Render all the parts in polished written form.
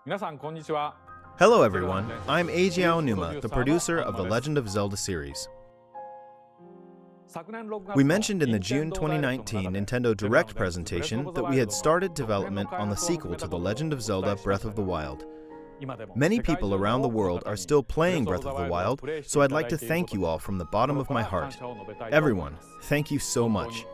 Hello everyone, I'm Eiji Aonuma, the producer of the Legend of Zelda series. We mentioned in the June 2019 Nintendo Direct presentation that we had started development on the sequel to The Legend of Zelda Breath of the Wild. Many people around the world are still playing Breath of the Wild, so I'd like to thank you all from the bottom of my heart. Everyone, thank you so much.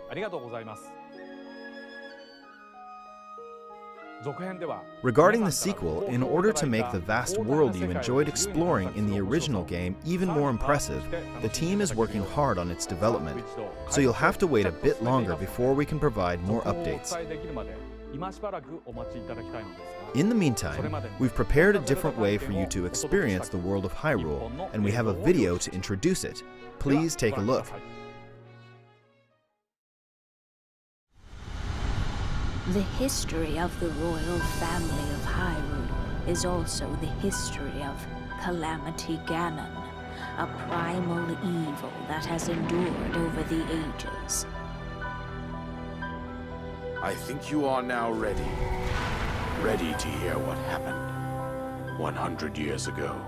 Regarding the sequel, in order to make the vast world you enjoyed exploring in the original game even more impressive, the team is working hard on its development, so you'll have to wait a bit longer before we can provide more updates. In the meantime, we've prepared a different way for you to experience the world of Hyrule, and we have a video to introduce it. Please take a look. The history of the royal family of Hyrule is also the history of Calamity Ganon, a primal evil that has endured over the ages. I think you are now ready. Ready to hear what happened 100 years ago.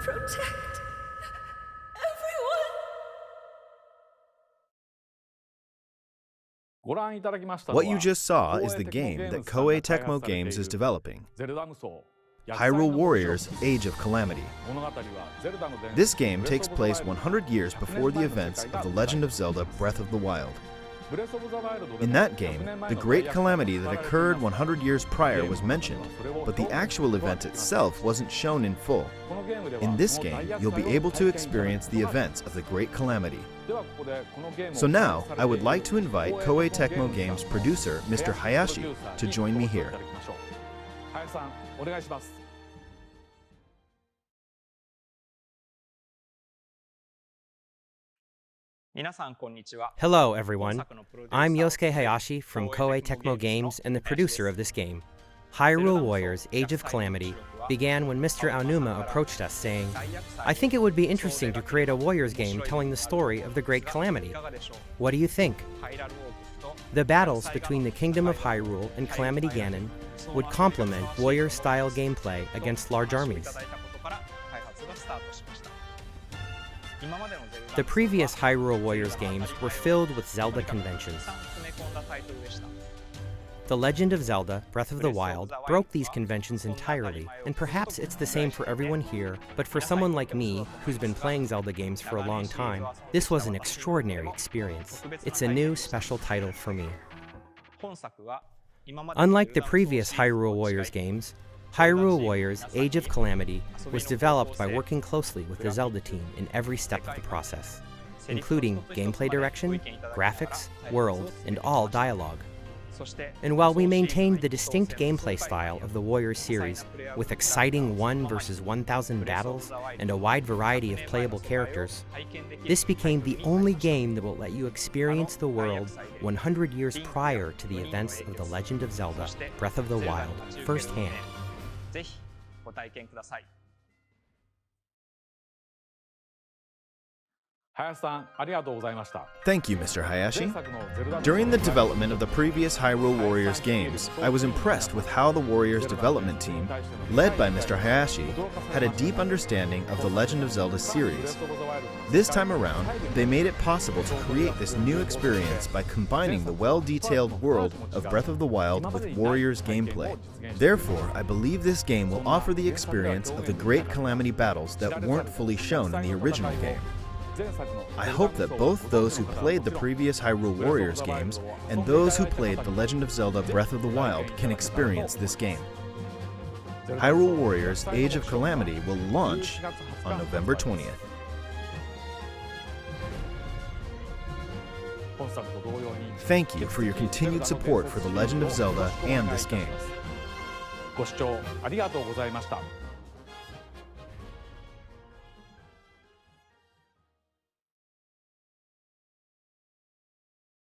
Protect everyone! What you just saw is the game that Koei Tecmo Games is developing, Hyrule Warriors: Age of Calamity. This game takes place 100 years before the events of The Legend of Zelda Breath of the Wild. In that game, the Great Calamity that occurred 100 years prior was mentioned, but the actual event itself wasn't shown in full. In this game, you'll be able to experience the events of the Great Calamity. So now, I would like to invite Koei Tecmo Games producer Mr. Hayashi to join me here. Hello everyone, I'm Yosuke Hayashi from Koei Tecmo Games and the producer of this game. Hyrule Warriors: Age of Calamity began when Mr. Aonuma approached us saying, "I think it would be interesting to create a Warriors game telling the story of the Great Calamity. What do you think?" The battles between the Kingdom of Hyrule and Calamity Ganon would complement Warrior-style gameplay against large armies. The previous Hyrule Warriors games were filled with Zelda conventions. The Legend of Zelda Breath of the Wild broke these conventions entirely, and perhaps it's the same for everyone here, but for someone like me, who's been playing Zelda games for a long time, this was an extraordinary experience. It's a new, special title for me. Unlike the previous Hyrule Warriors games, Hyrule Warriors: Age of Calamity was developed by working closely with the Zelda team in every step of the process, including gameplay direction, graphics, world, and all dialogue. And while we maintained the distinct gameplay style of the Warriors series, with exciting 1 versus 1,000 battles and a wide variety of playable characters, this became the only game that will let you experience the world 100 years prior to the events of The Legend of Zelda Breath of the Wild firsthand. ぜひご体験ください。Thank you, Mr. Hayashi. During the development of the previous Hyrule Warriors games, I was impressed with how the Warriors development team, led by Mr. Hayashi, had a deep understanding of the Legend of Zelda series. This time around, they made it possible to create this new experience by combining the well-detailed world of Breath of the Wild with Warriors gameplay. Therefore, I believe this game will offer the experience of the Great Calamity battles that weren't fully shown in the original game. I hope that both those who played the previous Hyrule Warriors games and those who played The Legend of Zelda Breath of the Wild can experience this game. Hyrule Warriors Age of Calamity will launch on November 20th. Thank you for your continued support for The Legend of Zelda and this game. ご視聴ありがとうございました。